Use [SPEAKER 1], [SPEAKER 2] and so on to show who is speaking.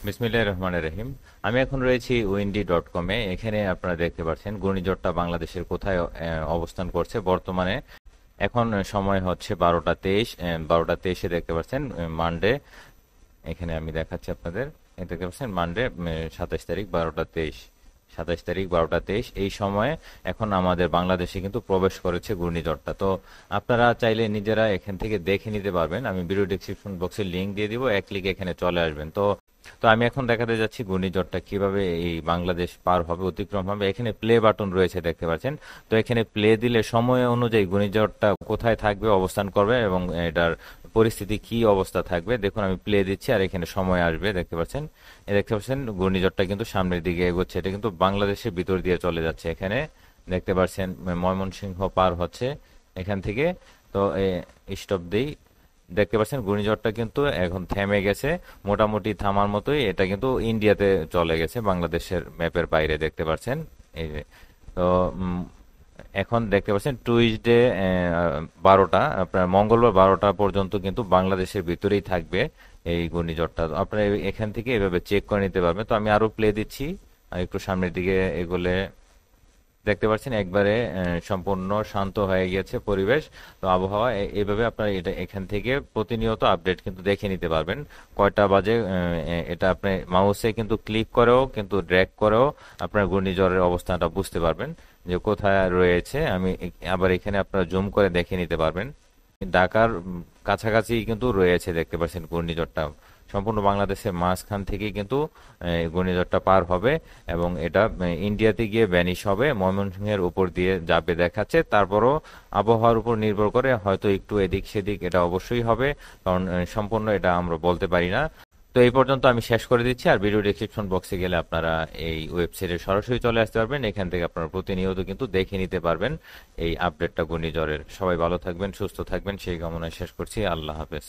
[SPEAKER 1] বিসমিল্লাহির রহমানির রহিম। আমি এখন রয়েছি windy.com-এ। এখানে আপনারা দেখতে পাচ্ছেন ঘূর্ণিঝড়টা বাংলাদেশের কোথায় অবস্থান করছে বর্তমানে। এখন সময় হচ্ছে 12টা 23। 12টা 23-এ দেখতে পাচ্ছেন মানডে। এখানে আমি দেখাচ্ছি আপনাদের। দেখতে পাচ্ছেন মানডে 27 তারিখ 12টা 23। 27 তারিখ 12টা 23 এই সময়ে এখন আমাদের বাংলাদেশে কিন্তু প্রবেশ করেছে ঘূর্ণিঝড়টা। তো আপনারা চাইলে নিজেরা এখান থেকে দেখে নিতে পারবেন। আমি ভিডিও ডেসক্রিপশন বক্সে লিংক দিয়ে দিব, এক ক্লিকে এখানে চলে আসবেন। তো তো আমি এখন দেখাতে যাচ্ছি ঘূর্ণিঝড়টা কিভাবে এই বাংলাদেশ পার হবে, অতিক্রম হবে। এখানে প্লে বাটন রয়েছে দেখতে পাচ্ছেন। তো এখানে প্লে দিলে সময় অনুযায়ী ঘূর্ণিঝড়টা কোথায় থাকবে, অবস্থান করবে এবং এটার পরিস্থিতি কি অবস্থা থাকবে। দেখুন আমি প্লে দিচ্ছি আর এখানে সময় আসবে দেখতে পাচ্ছেন। দেখতে পাচ্ছেন ঘূর্ণিঝড়টা কিন্তু সামনের দিকে এগোচ্ছে। এটা কিন্তু বাংলাদেশের ভিতর দিয়ে চলে যাচ্ছে। এখানে দেখতে পাচ্ছেন ময়মনসিংহ পার হচ্ছে এখান থেকে। তো স্টপ দেই। দেখতে পাচ্ছেন ঘূর্ণিঝড়টা কিন্তু এখন থেমে গেছে, মোটামুটি থামার মতোই। এটা কিন্তু ইন্ডিয়াতে চলে গেছে, বাংলাদেশের ম্যাপের বাইরে দেখতে পাচ্ছেন। এই যে তো এখন দেখতে পাচ্ছেন টুইসডে 12টা, আপনার মঙ্গলবার 12টা পর্যন্ত কিন্তু বাংলাদেশের ভিতরেই থাকবে এই ঘূর্ণিঝড়টা। তো আপনারা এখান থেকে এভাবে চেক করে নিতে পারবেন। তো আমি আরো প্লে দিচ্ছি আর একটু সামনের দিকে এগোলে দেখতে পাচ্ছেন একবারে সম্পূর্ণ শান্ত হয়ে গেছে পরিবেশ। তো আবহাওয়া এইভাবে আপনারা এটা এখান থেকে প্রতিনিয়ত আপডেট কিন্তু দেখে নিতে পারবেন। কয়টা বাজে এটা আপনি মাউসে কিন্তু ক্লিক করেও কিন্তু ড্র্যাগ করেও আপনার ঘূর্ণিঝড়ের অবস্থানটা বুঝতে পারবেন যে কোথায় রয়েছে। আমি আবার এখানে আপনারা জুম করে দেখে নিতে পারবেন। ঢাকার কাছাকাছি কিন্তু রয়েছে দেখতে পাচ্ছেন ঘূর্ণিঝড়টা। সম্পূর্ণ বাংলাদেশের মাঝখান থেকেই কিন্তু ঘূর্ণিঝড়টা পার হবে এবং এটা ইন্ডিয়াতে গিয়ে ভ্যানিশ হবে, ময়মনসিংহের উপর দিয়ে যাবে দেখাচ্ছে। তারপরও আবহাওয়ার উপর নির্ভর করে হয়তো একটু এদিক সেদিক এটা অবশ্যই হবে, কারণ সম্পূর্ণ এটা আমরা বলতে পারি না। তো এই পর্যন্ত আমি শেষ করে দিচ্ছি। আর ভিডিও ডেসক্রিপশন বক্সে গেলে আপনারা এই ওয়েবসাইটে সরাসরি চলে আসতে পারবেন। এখান থেকে আপনারা প্রতিনিয়ত কিন্তু দেখে নিতে পারবেন এই আপডেটটা ঘূর্ণিঝড়ের। সবাই ভালো থাকবেন, সুস্থ থাকবেন সেই কামনায় শেষ করছি। আল্লাহ হাফেজ।